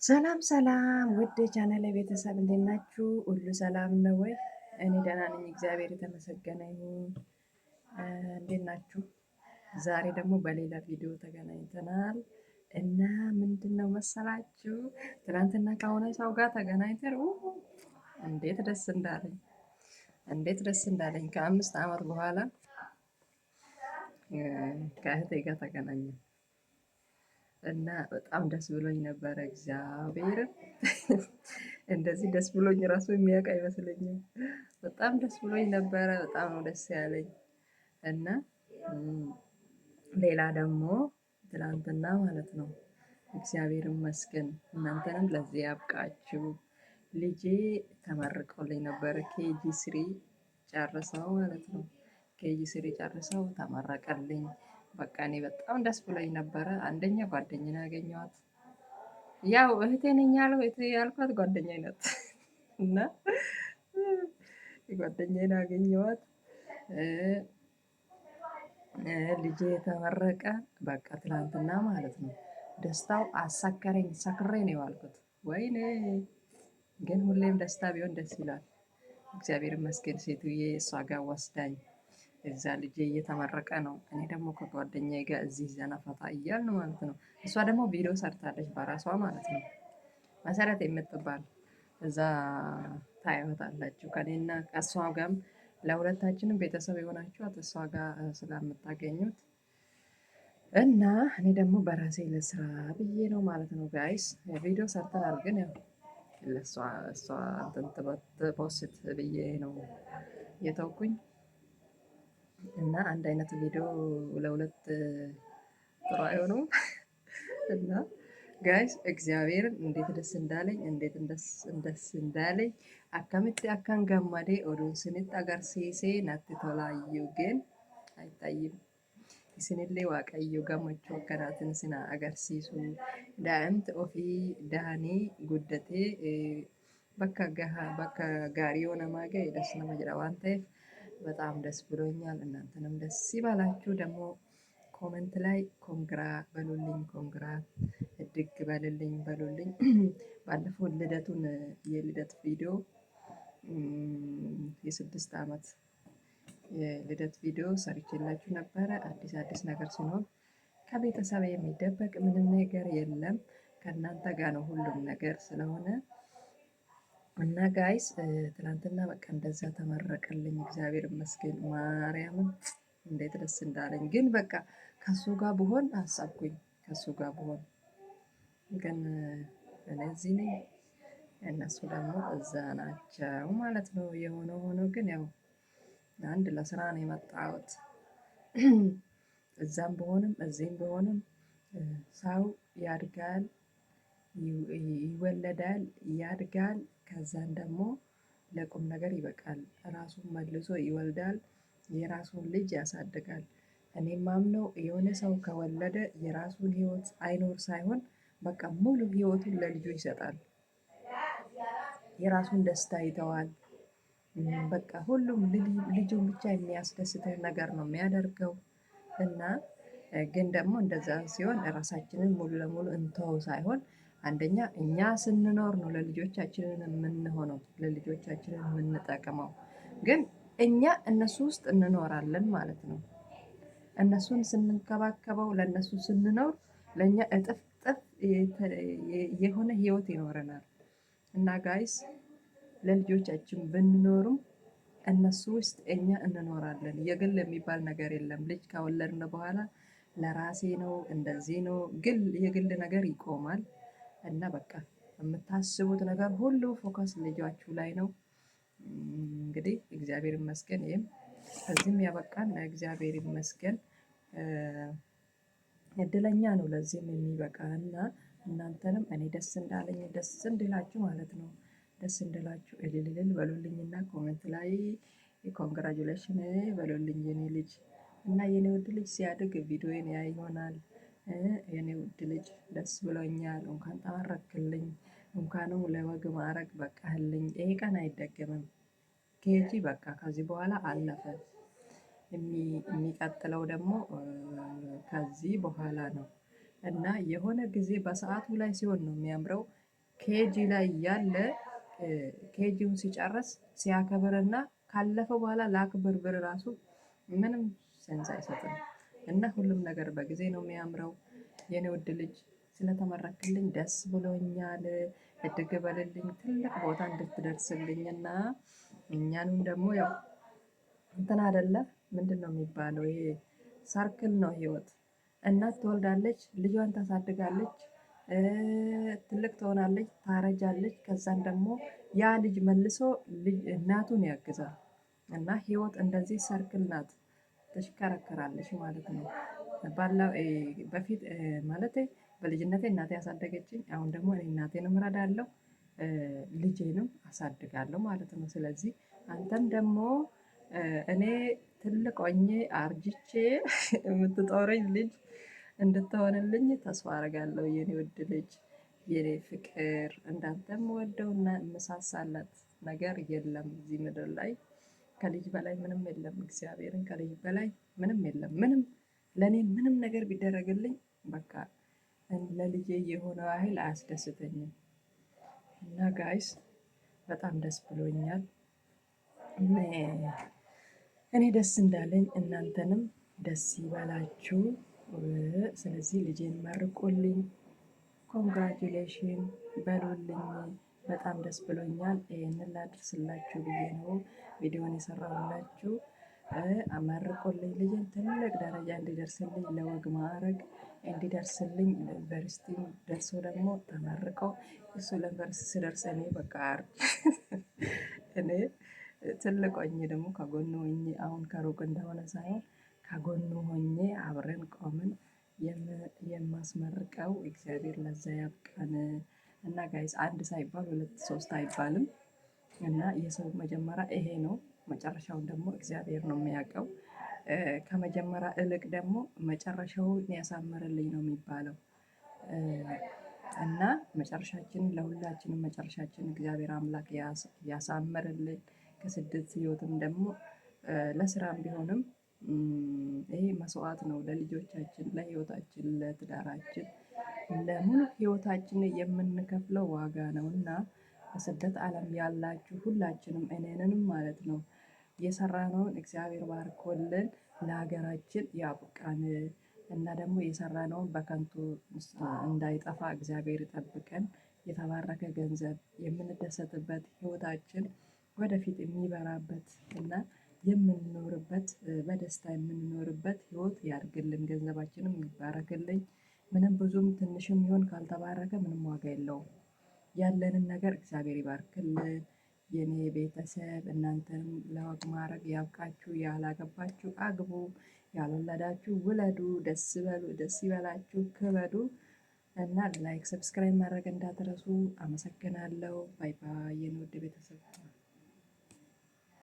ሰላም ሰላም ውድ የቻናሌ ቤተሰብ እንዴት ናችሁ? ሁሉ ሰላም ነው ወይ? እኔ ደህና ነኝ፣ እግዚአብሔር የተመሰገነ ይሁን። እንዴት ናችሁ? ዛሬ ደግሞ በሌላ ቪዲዮ ተገናኝተናል እና ምንድን ነው መሰላችሁ ትናንትና ከሆነ ሰው ጋር ተገናኝተን እንዴት ደስ እንዳለኝ ከአምስት ዓመት በኋላ ከእህቴ ጋር ተገናኘን እና በጣም ደስ ብሎኝ ነበረ። እግዚአብሔር እንደዚህ ደስ ብሎኝ ራሱ የሚያውቅ አይመስለኝም። በጣም ደስ ብሎኝ ነበረ። በጣም ነው ደስ ያለኝ እና ሌላ ደግሞ ትላንትና ማለት ነው እግዚአብሔር ይመስገን እናንተንም ለዚህ ያብቃችሁ። ልጄ ተመርቆልኝ ነበረ ኬጂ ስሪ ጨርሰው ማለት ነው። ኬጂ ስሪ ጨርሰው ተመረቀልኝ። በቃ እኔ በጣም ደስ ብሎኝ ነበረ። አንደኛ ጓደኛዬን ያገኘኋት ያው እህቴ ነኝ ያልኳት ጓደኛዬ ናት እና ጓደኛዬን አገኘኋት። ልጄ የተመረቀ በቃ ትላንትና ማለት ነው። ደስታው አሳከረኝ። ሰክሬ ነው የዋልኩት። ወይኔ ግን ሁሌም ደስታ ቢሆን ደስ ይላል። እግዚአብሔር ይመስገን ሴትዬ እሷ ጋር ወስዳኝ እዛ ልጄ እየተመረቀ ነው። እኔ ደግሞ ከጓደኛዬ ጋር እዚህ ዘና ፈታ እያልን ማለት ነው። እሷ ደግሞ ቪዲዮ ሰርታለች በራሷ ማለት ነው። መሰረት የምትባል እዛ ታዩታላችሁ። ከኔና ከእሷ ጋርም ለሁለታችንም ቤተሰብ የሆናችኋት እሷ ጋር ስለምታገኙት እና እኔ ደግሞ በራሴ ለስራ ብዬ ነው ማለት ነው። ጋይስ ቪዲዮ ሰርተናል፣ ግን ያው ለእሷ እንትን ፖስት ብዬ ነው የተውኩኝ እና አንድ አይነት ቪዲዮ ለሁለት ጥሩ አይሆኑም እና ጋይስ እግዚአብሔርን እንዴት ደስ እንዳለኝ ደስ እንዳለኝ አካምት አካን ገመዴ ኦዱን ስንት አገርሲሴ ናት ቶላዩ ግን አይታይም። isinillee waaqayyo gammachuu akkanaatiin sina agarsiisu daa'imti ofii dahanii guddatee bakka gaarii yoo namaa ga'e ደስ nama jedha waan ta'eef በጣም ደስ ብሎኛል። እናንተንም ደስ ይበላችሁ። ደግሞ ኮመንት ላይ ኮንግራ በሉልኝ፣ ኮንግራ እድግ በሉልኝ። ባለፈው ልደቱን የልደት ቪዲዮ የስድስት ዓመት የልደት ቪዲዮ ሰርቼላችሁ ነበረ። አዲስ ነገር ሲኖር ከቤተሰብ የሚደበቅ ምንም ነገር የለም። ከእናንተ ጋር ነው ሁሉም ነገር ስለሆነ እና ጋይስ ትላንትና በቃ እንደዛ ተመረቀልኝ። እግዚአብሔር ይመስገን። ማርያምን እንዴት ደስ እንዳለኝ ግን በቃ ከሱ ጋር ብሆን አሰብኩኝ። ከሱ ጋር ብሆን ግን እኔ እዚህ ነኝ፣ እነሱ ደግሞ እዛ ናቸው ማለት ነው። የሆነው ሆኖ ግን ያው አንድ ለስራ ነው የመጣሁት። እዛም ብሆንም እዚህም ብሆንም ሰው ያድጋል፣ ይወለዳል፣ ያድጋል። ከዛን ደግሞ ለቁም ነገር ይበቃል። ራሱን መልሶ ይወልዳል፣ የራሱን ልጅ ያሳድጋል። እኔ ማምነው የሆነ ሰው ከወለደ የራሱን ህይወት አይኖር ሳይሆን በቃ ሙሉ ህይወቱን ለልጁ ይሰጣል። የራሱን ደስታ ይተዋል። በቃ ሁሉም ልጁን ብቻ የሚያስደስተው ነገር ነው የሚያደርገው እና ግን ደግሞ እንደዛ ሲሆን ራሳችንን ሙሉ ለሙሉ እንተው ሳይሆን አንደኛ እኛ ስንኖር ነው ለልጆቻችንን የምንሆነው፣ ለልጆቻችንን የምንጠቅመው። ግን እኛ እነሱ ውስጥ እንኖራለን ማለት ነው። እነሱን ስንንከባከበው ለእነሱ ስንኖር ለእኛ እጥፍ ጥፍ የሆነ ህይወት ይኖረናል እና ጋይስ ለልጆቻችን ብንኖሩም እነሱ ውስጥ እኛ እንኖራለን። የግል የሚባል ነገር የለም። ልጅ ከወለድን በኋላ ለራሴ ነው እንደዚህ ነው ግል የግል ነገር ይቆማል እና በቃ የምታስቡት ነገር ሁሉ ፎከስ ልጃችሁ ላይ ነው። እንግዲህ እግዚአብሔር ይመስገን። ይሄም እዚህም ያበቃን እግዚአብሔር ይመስገን። እድለኛ ነው ለዚህም የሚበቃ እና እናንተንም እኔ ደስ እንዳለኝ ደስ እንድላችሁ ማለት ነው። ደስ እንድላችሁ እልልልል በሉልኝና ኮሜንት ላይ ኮንግራጁሌሽን በሉልኝ የኔ ልጅ እና የኔ ውድ ልጅ ሲያድግ ቪዲዮዬን ያይ ይሆናል። የኔ ውድ ልጅ ደስ ብሎኛል፣ እንኳን ተመረክልኝ፣ እንኳንም ለወግ ማዕረግ በቃህልኝ። ይሄ ቀን አይደገምም። ኬጂ በቃ ከዚህ በኋላ አለፈ። የሚቀጥለው ደግሞ ከዚህ በኋላ ነው እና የሆነ ጊዜ በሰዓቱ ላይ ሲሆን ነው የሚያምረው። ኬጂ ላይ ያለ ኬጂውን ሲጨርስ ሲያከብርና ካለፈ በኋላ ላክብር ብል ራሱ ምንም ሴንስ አይሰጥም። እና ሁሉም ነገር በጊዜ ነው የሚያምረው። የኔ ውድ ልጅ ስለተመረክልኝ ደስ ብሎኛል። እድግ በልልኝ ትልቅ ቦታ እንድትደርስልኝ እና እኛንም ደግሞ ያው እንትን አይደለ ምንድነው የሚባለው? ይሄ ሰርክል ነው ህይወት። እናት ትወልዳለች፣ ልጇን ታሳድጋለች፣ ትልቅ ትሆናለች፣ ታረጃለች። ከዛን ደግሞ ያ ልጅ መልሶ እናቱን ያግዛል። እና ህይወት እንደዚህ ሰርክል ናት፣ ትሽከረከራለች ማለት ነው። በፊት ማለት በልጅነቴ እናቴ ያሳደገችኝ፣ አሁን ደግሞ እኔ እናቴንም እረዳለሁ ልጄንም አሳድጋለሁ ማለት ነው። ስለዚህ አንተም ደግሞ እኔ ትልቅ ሆኜ አርጅቼ የምትጦረኝ ልጅ እንድትሆንልኝ ተስፋ አደርጋለሁ። የኔ ውድ ልጅ፣ የኔ ፍቅር፣ እንዳንተም ወደውና የምሳሳላት ነገር የለም እዚህ ምድር ላይ። ከልጅ በላይ ምንም የለም። እግዚአብሔርን ከልጅ በላይ ምንም የለም። ምንም ለእኔ ምንም ነገር ቢደረግልኝ በቃ ለልጄ የሆነ ያህል አያስደስተኝም። እና ጋይስ በጣም ደስ ብሎኛል። እኔ ደስ እንዳለኝ እናንተንም ደስ ይበላችሁ። ስለዚህ ልጄን መርቁልኝ፣ ኮንግራጁሌሽን በሉልኝ። በጣም ደስ ብሎኛል። ይህንን ላድርስላችሁ ብዬ ነው ቪዲዮን የሰራሁላችሁ። መርቁልኝ፣ ልጄን ትልቅ ደረጃ እንዲደርስልኝ፣ ለወግ ማዕረግ እንዲደርስልኝ፣ ዩኒቨርሲቲ ደርሶ ደግሞ ተመርቀው እሱ ለዩኒቨርሲቲ ስደርስ እኔ በቃ እኔ ትልቅ ሆኜ ደግሞ ከጎኑ ሆኜ አሁን ከሩቅ እንደሆነ ሳይሆን ከጎኑ ሆኜ አብረን ቆምን የማስመርቀው እግዚአብሔር ለዛ ያብቃን። እና ጋይስ አንድ ሳይባል ሁለት ሶስት አይባልም። እና የሰው መጀመሪያ ይሄ ነው፣ መጨረሻውን ደግሞ እግዚአብሔር ነው የሚያውቀው። ከመጀመሪያ እልቅ ደግሞ መጨረሻውን ያሳምርልኝ ነው የሚባለው። እና መጨረሻችንን ለሁላችንም መጨረሻችንን እግዚአብሔር አምላክ ያሳምርልን። ከስደት ህይወትም ደግሞ ለስራም ቢሆንም ይሄ መስዋዕት ነው ለልጆቻችን፣ ለህይወታችን፣ ለትዳራችን፣ ለሙሉ ህይወታችን የምንከፍለው ዋጋ ነው። እና በስደት ዓለም ያላችሁ ሁላችንም እኔንንም ማለት ነው የሰራነውን እግዚአብሔር ባርኮልን ለሀገራችን ያብቃን። እና ደግሞ የሰራነውን በከንቱ እንዳይጠፋ እግዚአብሔር ይጠብቀን። የተባረከ ገንዘብ የምንደሰትበት ህይወታችን ወደፊት የሚበራበት እና የምንኖርበት በደስታ የምንኖርበት ህይወት ያድርግልን። ገንዘባችንም ይባረክልኝ። ምንም ብዙም ትንሽም ይሁን ካልተባረከ ምንም ዋጋ የለውም። ያለንን ነገር እግዚአብሔር ይባርክልን። የኔ ቤተሰብ እናንተንም ለወግ ማዕረግ ያብቃችሁ። ያላገባችሁ አግቡ፣ ያልወለዳችሁ ውለዱ። ደስ በሉ፣ ደስ ይበላችሁ፣ ክበዱ። እና ላይክ ሰብስክራይብ ማድረግ እንዳትረሱ። አመሰግናለሁ። ባይ ባይ የኔ ውድ ቤተሰብ።